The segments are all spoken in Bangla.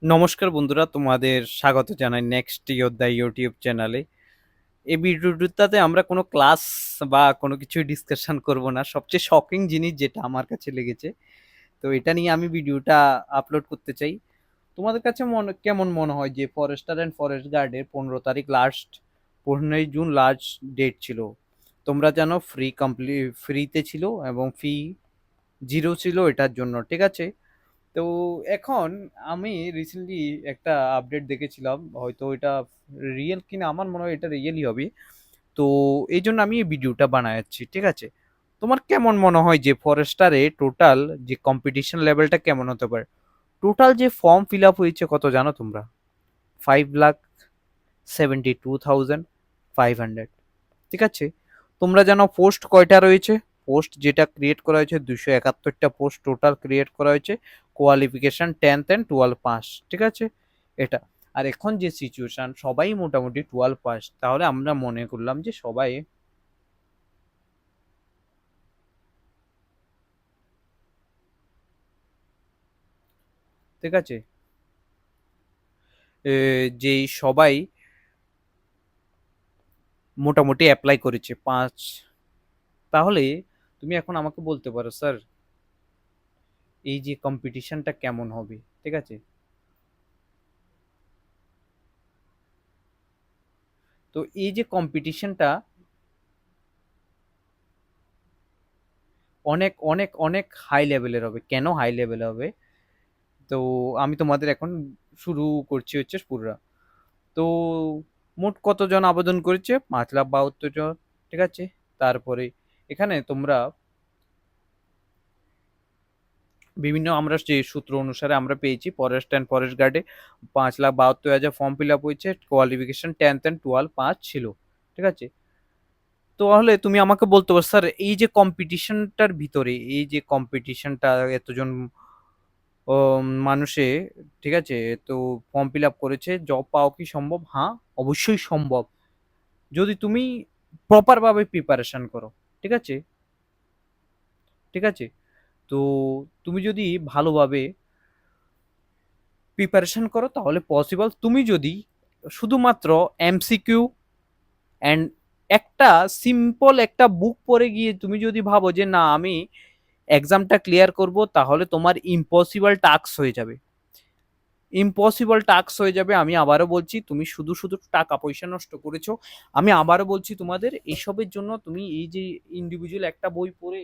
নমস্কার বন্ধুরা, তোমাদের স্বাগত জানাই নেক্সট ইয়োদ্ধা ইউটিউব চ্যানেলে। এই ভিডিওটাতে আমরা কোনো ক্লাস বা কোনো কিছু ডিসকাশন করব না। সবচেয়ে শকিং জিনিস যেটা আমার কাছে লেগেছে, তো এটা নিয়ে আমি ভিডিওটা আপলোড করতে চাই। তোমাদের কাছে কেমন মনে হয় যে ফরেস্টার অ্যান্ড ফরেস্ট গার্ডের 15 তারিখ লাস্ট, 15ই জুন লাস্ট ডেট ছিল। তোমরা জানো ফ্রিতে ছিল এবং ফি জিরো ছিল এটার জন্য, ঠিক আছে? তো এখন আমি রিসেন্টলি একটা আপডেট দেখেছিলাম, হয়তো এটা রিয়েল কিনা, আমার মনে হয় এটা রিয়েলই হবে। তো এই জন্য আমি এই ভিডিওটা বানাচ্ছি, ঠিক আছে? তোমার কেমন মনে হয় যে ফরেস্টারে টোটাল যে কম্পিটিশন লেভেলটা কেমন হতে পারে? টোটাল যে ফর্ম ফিল আপ হয়েছে কত জানো তোমরা? 5,72,500, ঠিক আছে? তোমরা জানো পোস্ট কয়টা রয়েছে? পোস্ট যেটা ক্রিয়েট করা হয়েছে 271টা পোস্ট টোটাল ক্রিয়েট করা হয়েছে। কোয়ালিফিকেশন 10th and 12 পাস, ঠিক আছে? এটা। আর এখন যে সিচুয়েশন, সবাই মোটামুটি 12 পাস, তাহলে আমরা মনে করলাম যে সবাই, ঠিক আছে, যেই সবাই মোটামুটি অ্যাপ্লাই করেছে 5। তাহলে তুমি এখন আমাকে বলতে পারো, স্যার এই যে কম্পিটিশনটা কেমন হবে, ঠিক আছে? তো এই যে কম্পিটিশনটা অনেক অনেক অনেক হাই লেভেলের হবে। কেন হাই লেভেল হবে? তো আমি তোমাদের এখন শুরু করছি হচ্ছে পুরোটা। তো মোট কতজন আবেদন করেছে? 5,72,000, ঠিক আছে? তারপরে এখানে তোমরা বিভিন্ন আমরা যে সূত্র অনুসারে আমরা পেয়েছি, ফরেস্ট অ্যান্ড ফরেস্ট গার্ডে 5,72,000 ফর্ম ফিল আপ হয়েছে। কোয়ালিফিকেশন 10th and 12 পাস ছিল, ঠিক আছে? তাহলে তুমি আমাকে বলতে পারো, স্যার এই যে কম্পিটিশনটার ভিতরে, এই যে কম্পিটিশনটা এতজন ও মানুষে, ঠিক আছে, তো ফর্ম ফিল আপ করেছে, জব পাওয়া কি সম্ভব? হ্যাঁ, অবশ্যই সম্ভব, যদি তুমি প্রপার ভাবে প্রিপারেশন করো, ঠিক আছে? ঠিক আছে। তো তুমি যদি ভালোভাবে প্রিপারেশন করো তাহলে পসিবল। তুমি যদি শুধুমাত্র এমসিকিউ অ্যান্ড একটা সিম্পল একটা বুক পড়ে গিয়ে তুমি যদি ভাবো যে না আমি এক্সামটা ক্লিয়ার করব, তাহলে তোমার ইম্পসিবল টাস্ক হয়ে যাবে। ইম্পসিবল টাস্ক হয়ে যাবে। আমি আবারও বলছি, তুমি শুধু শুধু টাকা পয়সা নষ্ট করেছো। আমি আবারও বলছি তোমাদের, এসবের জন্য তুমি এই যে ইন্ডিভিজুয়াল একটা বই পড়ে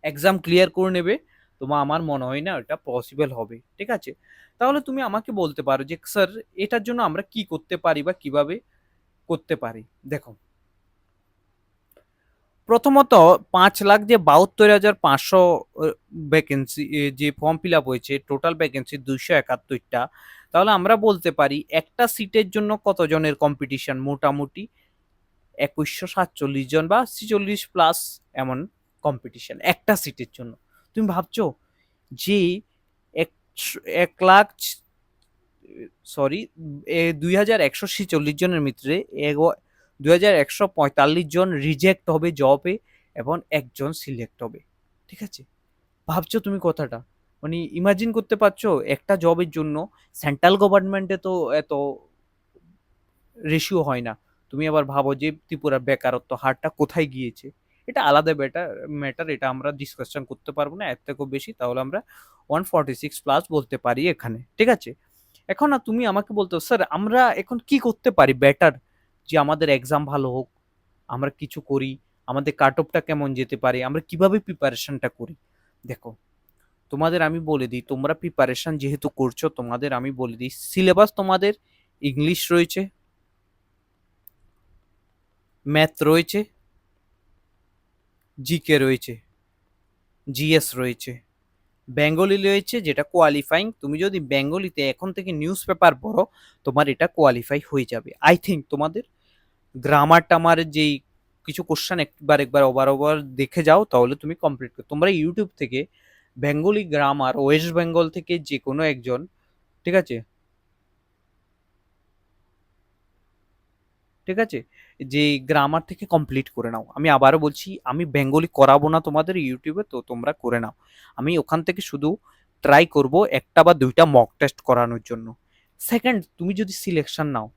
এক্সাম ক্লিয়ার করে নেবে, তোমার আমার মনে হয় না এটা পসিবল হবে, ঠিক আছে? তাহলে তুমি আমাকে বলতে পারো যে স্যার এটার জন্য আমরা কি করতে পারি বা কিভাবে করতে পারি। দেখো, প্রথমত 5,72,500 ভ্যাকেন্সি, যে ফর্ম ফিল আপ হয়েছে, টোটাল ভ্যাকেন্সি 271টা। তাহলে আমরা বলতে পারি একটা সিটের জন্য কতজনের কম্পিটিশন? মোটামুটি 2,147 জন বা 46 প্লাস, এমন কম্পিটিশন একটা সিটের জন্য। তুমি ভাবছো যে এক 1 লাখ, সরি, 2,146 জনের ভিতরে 2,145 জন রিজেক্ট হবে জবে এবং একজন সিলেক্ট হবে, ঠিক আছে? ভাবছো তুমি কথাটা? মানে ইমাজিন করতে পারছো একটা জবের জন্য? সেন্ট্রাল গভর্নমেন্টে তো এত রেশিও হয় না। তুমি আবার ভাবো যে ত্রিপুরার বেকারত্ব হারটা কোথায় গিয়েছে। এটা আলাদা ম্যাটার, এটা আমরা ডিসকাশন করতে পারবো না এর থেকেও বেশি। তাহলে আমরা 146 প্লাস বলতে পারি এখানে, ঠিক আছে? এখন না তুমি আমাকে বলতে স্যার আমরা এখন কি করতে পারি বেটার, যে আমাদের এক্সাম ভালো হোক, আমরা কিছু করি, আমাদের কাট অফটা কেমন যেতে পারে, আমরা কিভাবে প্রিপারেশনটা করি। দেখো, তোমাদের আমি বলে দিই, তোমরা প্রিপারেশন যেহেতু করছো, তোমাদের আমি বলে দিই সিলেবাস তোমাদের ইংলিশ রয়েছে, ম্যাথ রয়েছে, জিকে রয়েছে, জিএস রয়েছে, বেঙ্গলি রয়েছে যেটা কোয়ালিফাইং। তুমি যদি বেঙ্গলিতে এখন থেকে নিউজ পেপার পড়ো, তোমার এটা কোয়ালিফাই হয়ে যাবে আই থিঙ্ক। তোমাদের গ্রামার টামার যেই কিছু কোশ্চেন একবার একবার ওভার ওভার দেখে যাও, তাহলে তুমি কমপ্লিট করো। তোমরা ইউটিউব থেকে বেঙ্গলি গ্রামার, ওয়েস্ট বেঙ্গল থেকে যে কোনো একজন, ঠিক আছে, ঠিক আছে, যে গ্রামার থেকে কমপ্লিট করে নাও। আমি আবারও বলছি, আমি বেঙ্গলি করাবো না তোমাদের ইউটিউবে, তো তোমরা করে নাও। আমি ওখান থেকে শুধু ট্রাই করব একটা বা দুইটা মক টেস্ট করানোর জন্য। সেকেন্ড, তুমি যদি সিলেকশন নাও,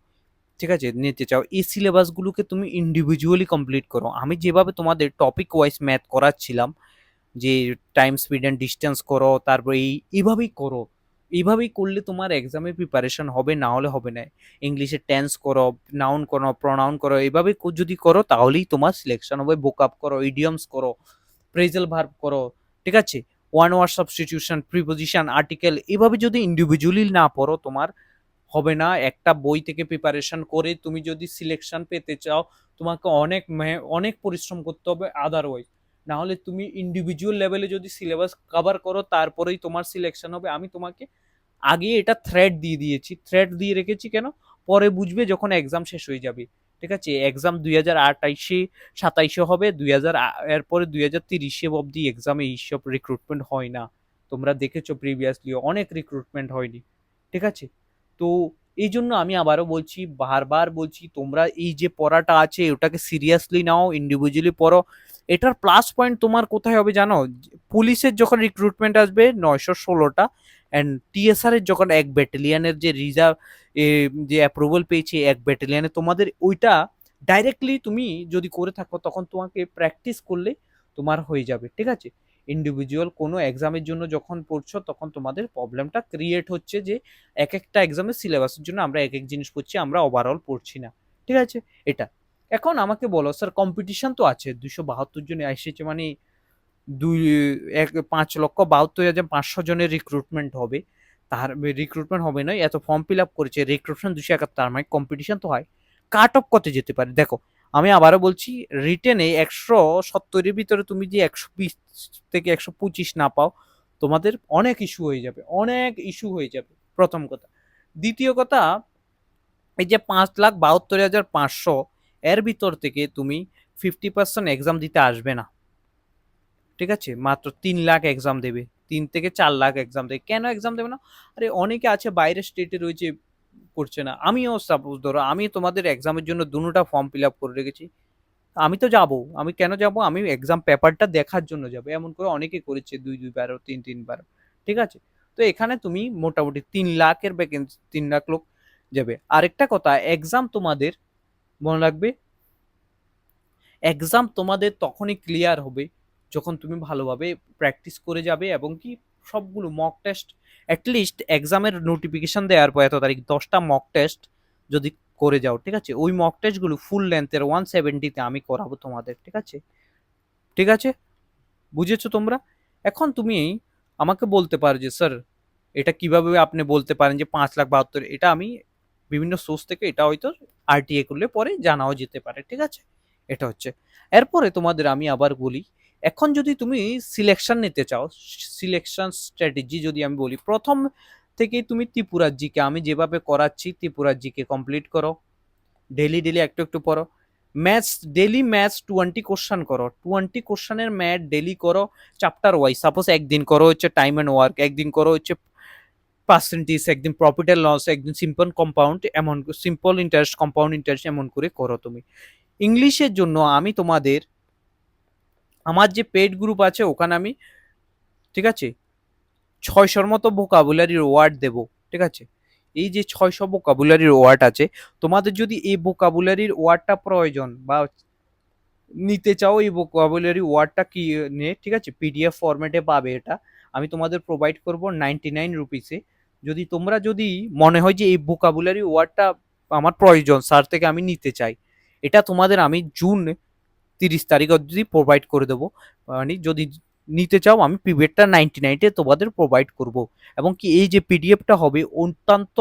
ঠিক আছে, নিতে চাও, এই সিলেবাসগুলোকে তুমি ইন্ডিভিজুয়ালি কমপ্লিট করো। আমি যেভাবে তোমাদের টপিক ওয়াইজ ম্যাথ করাচ্ছিলাম, যে টাইম স্পিড অ্যান্ড ডিস্টেন্স করো, তারপর এইভাবেই করো। এইভাবেই করলে তোমার এক্সামের প্রিপারেশন হবে, না হলে হবে না। ইংলিশে টেন্স করো, নাউন করো, প্রনাউন করো, এইভাবে যদি করো তাহলেই তোমার সিলেকশন হবে। ভোকাব করো, ইডিয়মস করো, প্রেজেল ভার্ব করো, ঠিক আছে, one word substitution, preposition, article, এভাবে যদি ইন্ডিভিজুয়ালি না পড়ো তোমার হবে না। একটা বই থেকে প্রিপারেশন করে তুমি যদি সিলেকশন পেতে চাও, তোমাকে অনেক অনেক পরিশ্রম করতে হবে আদারওয়াইজ। না হলে তুমি ইন্ডিভিজুয়াল লেভেলে যদি সিলেবাস কভার করো তারপরেই তোমার সিলেকশন হবে। আমি তোমাকে আগে এটা থ্রেড দিয়ে দিয়েছি, থ্রেড দিয়ে রেখেছি কেন, পরে বুঝবে যখন এক্সাম শেষ হয়ে যাবে। ঠিক আছে, এক্সাম 2028 27 হবে, 2000 এরপরে 2030 অব্দি এক্সামে এইসব রিক্রুটমেন্ট হয় না। তোমরা দেখেছো প্রিভিয়াসলি অনেক রিক্রুটমেন্ট হয়নি। ঠিক আছে, তো এই জন্য আমি আবারও বলছি, বারবার বলছি, তোমরা এই যে পড়াটা আছে ওটাকে সিরিয়াসলি নাও, ইন্ডিভিজুয়ালি পড়ো। এটার প্লাস পয়েন্ট তোমার কোথায় হবে জানো? পুলিশের যখন রিক্রুটমেন্ট আসবে 916টা, অ্যান্ড টিএসআর এর যখন 1 ব্যাটালিয়নের যে রিজার্ভ যে অ্যাপ্রুভাল পেয়েছে 1 ব্যাটালিয়নে, তোমাদের ওইটা ডাইরেক্টলি তুমি যদি করে থাকো তখন তোমাকে প্র্যাকটিস করলে তোমার হয়ে যাবে। ঠিক আছে, ইন্ডিভিজুয়াল কোনো এক্সামের জন্য যখন পড়ছো তখন তোমাদের প্রবলেমটা ক্রিয়েট হচ্ছে যে এক একটা এক্সামের সিলেবাসের জন্য আমরা এক এক জিনিস পড়ছি, আমরা ওভারঅল পড়ছি না। ঠিক আছে, এটা। এখন আমাকে বলো স্যার, কম্পিটিশন তো আছে, 272 জন এসেছে মানে 5,72,500 জনের রিক্রুটমেন্ট হবে। তার রিক্রুটমেন্ট হবে নয়, এত ফর্ম ফিল আপ করেছে, রিক্রুটমেন্ট 271, তার মানে কম্পিটিশন তো হয়। কাট অফ কত যেতে পারে দেখো, আমি আবারও বলছি, রিটেনে 170-এর ভিতরে তুমি যে 120 থেকে 125 না পাও, তোমাদের অনেক ইস্যু হয়ে যাবে, অনেক ইস্যু হয়ে যাবে, প্রথম কথা। দ্বিতীয় কথা, এই যে 5,72,500 এর ভিতর থেকে তুমি 50% এক্সাম দিতে আসবে না। ঠিক আছে, মাত্র 3 লাখ এক্সাম দেবে, 3 থেকে 4 লাখ এক্সাম দেবে। কেন এক্সাম দেবে না? আরে অনেকে আছে বাইরের স্টেটে রয়েছে, করছে না। আমিও সাপোজ ধরো আমি তোমাদের এক্সামের জন্য দুটোটা ফর্ম ফিল আপ করে রেখেছি, আমি তো যাব। আমি কেন যাব? আমি এক্সাম পেপারটা দেখার জন্য যাব। এমন করে অনেকে করেছে, 2 2 বারও, 3 3 বারও। ঠিক আছে, তো এখানে তুমি মোটামুটি 3 লাখের ভ্যাকেন্সি, 3 লাখ লোক যাবে। আরেকটা কথা, এক্সাম তোমাদের মনে রাখবে, এক্সাম তোমাদের তখনই ক্লিয়ার হবে যখন তুমি ভালোভাবে প্র্যাকটিস করে যাবে, এবং কি সবগুলো মক টেস্ট, অ্যাটলিস্ট এক্সামের নোটিফিকেশন দেওয়ার পর এত তারিখ 10টা মক টেস্ট যদি করে যাও। ঠিক আছে, ওই মক টেস্টগুলো ফুল লেন্থের 170-তে আমি করাবো তোমাদের। ঠিক আছে, ঠিক আছে, বুঝেছো তোমরা? এখন তুমি আমাকে বলতে পারো যে স্যার, এটা কিভাবে আপনি বলতে পারেন যে 5,72,000? এটা আমি বিভিন্ন সোর্স থেকে, এটা হয়তো আরটিএ করলে পরে জানাও যেতে পারে। ঠিক আছে, এটা হচ্ছে। এরপরে তোমাদের আমি আবার বলি, এখন যদি তুমি সিলেকশন নিতে চাও, সিলেকশন স্ট্র্যাটেজি যদি আমি বলি, প্রথম থেকে তুমি ত্রিপুরার জিকে আমি যেভাবে করাচ্ছি ত্রিপুরার জিকে কমপ্লিট করো, ডেলি ডেলি একটু একটু পড়ো। ম্যাথস, ডেলি ম্যাথস 20 কোশ্চেন করো, 20 কোশ্চেনের ম্যাথ ডেলি করো, চ্যাপ্টার ওয়াইজ। সাপোজ একদিন করো হচ্ছে টাইম অ্যান্ড ওয়ার্ক, একদিন করো হচ্ছে পার্সেন্টেজ, একদিন প্রফিট অ্যান্ড লস, একদিন সিম্পল কম্পাউন্ড, এমন সিম্পল ইন্টারেস্ট, কম্পাউন্ড ইন্টারেস্ট, এমন করে করো তুমি। ইংলিশের জন্য আমি তোমাদের আমার যে পেড গ্রুপ আছে ওখানে আমি, ঠিক আছে, 600-র মতো ভোকাবুলারির ওয়ার্ড দেব। ঠিক আছে, এই যে 600 ভোকাবুলারির ওয়ার্ড আছে, তোমাদের যদি এই ভোকাবুলারির ওয়ার্ডটা প্রয়োজন বা নিতে চাও, এই ভোকাবুলারি ওয়ার্ডটা কি নিয়ে, ঠিক আছে, পিডিএফ ফরম্যাটে পাবে। এটা আমি তোমাদের প্রোভাইড করব 99 রুপিসে। যদি তোমরা যদি মনে হয় যে এই ভোকাবুলারি ওয়ার্ডটা আমার প্রয়োজন, স্যার থেকে আমি নিতে চাই, এটা তোমাদের আমি জুন 30 তারিখ অবধি প্রোভাইড করে দেবো। মানে যদি নিতে চাও আমি পিডিএফটা 99-এ তোমাদের প্রোভাইড করব। এবং কি এই যে পিডিএফটা হবে অত্যন্ত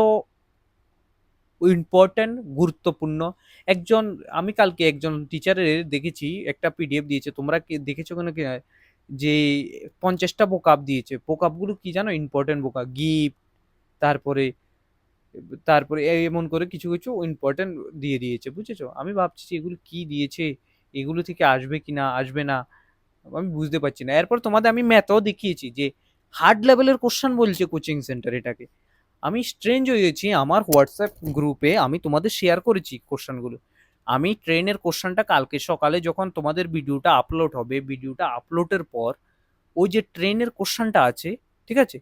ইম্পর্টেন্ট, গুরুত্বপূর্ণ। একজন, আমি কালকে একজন টিচারের দেখেছি একটা পিডিএফ দিয়েছে, তোমরা কি দেখেছো কেন কি, যে 50টা ভোকাব দিয়েছে। ভোকাবগুলো কি জানো? ইম্পর্টেন্ট ভোকাব, গিভ, তারপরে তারপরে এমন করে কিছু কিছু ইম্পর্টেন্ট দিয়ে দিয়েছে, বুঝেছো? আমি ভাবছি যে এগুলো কি দিয়েছে, এগুলো থেকে আসবে কি না আসবে না, আমি বুঝতে পারছি না। এরপর তোমাদের আমি ম্যাথও দেখিয়েছি যে হার্ড লেভেলের কোশ্চেন বলছে কোচিং সেন্টার এটাকে। আমি স্ট্রেঞ্জ হয়েছি, আমার হোয়াটসঅ্যাপ গ্রুপে আমি তোমাদের শেয়ার করেছি কোশ্চেনগুলো। আমি ট্রেনের কোশ্চেনটা কালকে সকালে যখন তোমাদের ভিডিওটা আপলোড হবে, ভিডিওটা আপলোডের পর ওই যে ট্রেনের কোশ্চেনটা আছে, ঠিক আছে,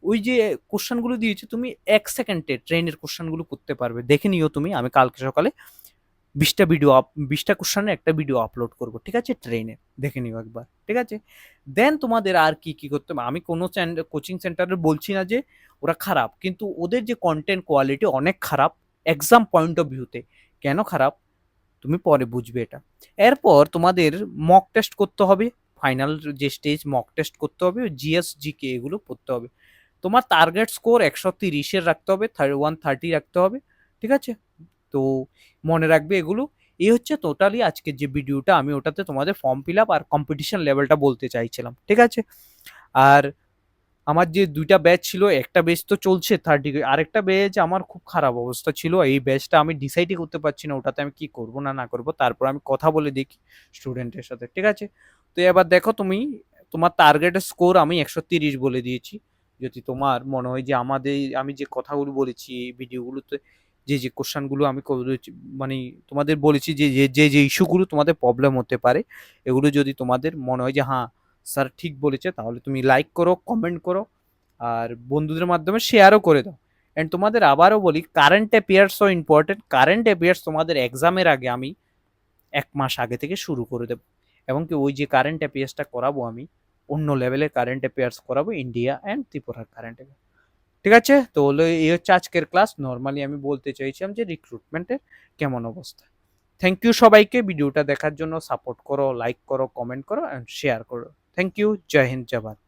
ওই যে কোশ্চেনগুলো দিয়েছে তুমি 1 সেকেন্ডে ট্রেনের কোশ্চেনগুলো করতে পারবে, দেখে নিও তুমি। আমি কালকে সকালে 20টা কোশ্চেনের একটা ভিডিও আপলোড করব, ঠিক আছে, ট্রেনে, দেখে নিও একবার, ঠিক আছে। দেন তোমাদের আর কি কি করতে হবে, আমি কোনো কোচিং সেন্টারে বলছি না যে ওরা খারাপ, কিন্তু ওদের যে কন্টেন্ট কোয়ালিটি অনেক খারাপ এক্সাম পয়েন্ট অফ ভিউতে। কেন খারাপ তুমি পরে বুঝবে এটা। এরপর তোমাদের মক টেস্ট করতে হবে, ফাইনাল যে স্টেজ মক টেস্ট করতে হবে, জিএস জিকে এগুলো পড়তে হবে। তোমার টার্গেট স্কোর 130-এর রাখতে হবে, 130 রাখতে হবে, ঠিক আছে। তো মনে রাখবে এগুলো। এই হচ্ছে টোটালি আজকের যে ভিডিওটা, আমি ওটাতে তোমাদের ফর্ম ফিল আপ আর কম্পিটিশন লেভেলটা বলতে চাইছিলাম, ঠিক আছে। আর আমার যে 2টা ব্যাচ ছিল, একটা ব্যাচ তো চলছে 30, আরেকটা ব্যাচ আমার খুব খারাপ অবস্থা ছিল, এই ব্যাচটা আমি ডিসাইডই করতে পারছি না ওটাতে আমি কি করব না না করব, তারপর আমি কথা বলে দেখি স্টুডেন্টের সাথে, ঠিক আছে। তো এবার দেখো তুমি, তোমার টার্গেটের স্কোর আমি 130 বলে দিয়েছি। যদি তোমার মনে হয় যে আমি যে কথাগুলো বলেছি এই ভিডিওগুলোতে, যে কোশ্চেনগুলো আমি মানে তোমাদের বলেছি, যে ইস্যুগুলো তোমাদের প্রবলেম হতে পারে, এগুলো যদি তোমাদের মনে হয় যে হ্যাঁ স্যার ঠিক বলেছে, তাহলে তুমি লাইক করো, কমেন্ট করো, আর বন্ধুদের মাধ্যমে শেয়ারও করে দাও। অ্যান্ড তোমাদের আবারও বলি, কারেন্ট অ্যাফেয়ার্সও ইম্পর্টেন্ট। কারেন্ট অ্যাফেয়ার্স তোমাদের এক্সামের আগে আমি 1 মাস আগে থেকে শুরু করে দেবো, এবং কি ওই যে কারেন্ট অ্যাফেয়ার্সটা করাবো আমি, অন্য লেভেলের কারেন্ট অ্যাফেয়ার্স করাবো, ইন্ডিয়া অ্যান্ড ত্রিপুরার কারেন্ট অ্যাফেয়ার্স, ঠিক আছে। তো হলো এই হচ্ছে আজকের ক্লাস। নর্মালি আমি বলতে চাইছিলাম যে রিক্রুটমেন্টের কেমন অবস্থা। থ্যাংক ইউ সবাইকে ভিডিওটা দেখার জন্য, সাপোর্ট করো, লাইক করো, কমেন্ট করো অ্যান্ড শেয়ার করো। থ্যাংক ইউ, জয় হিন্দ, জয় ভারত।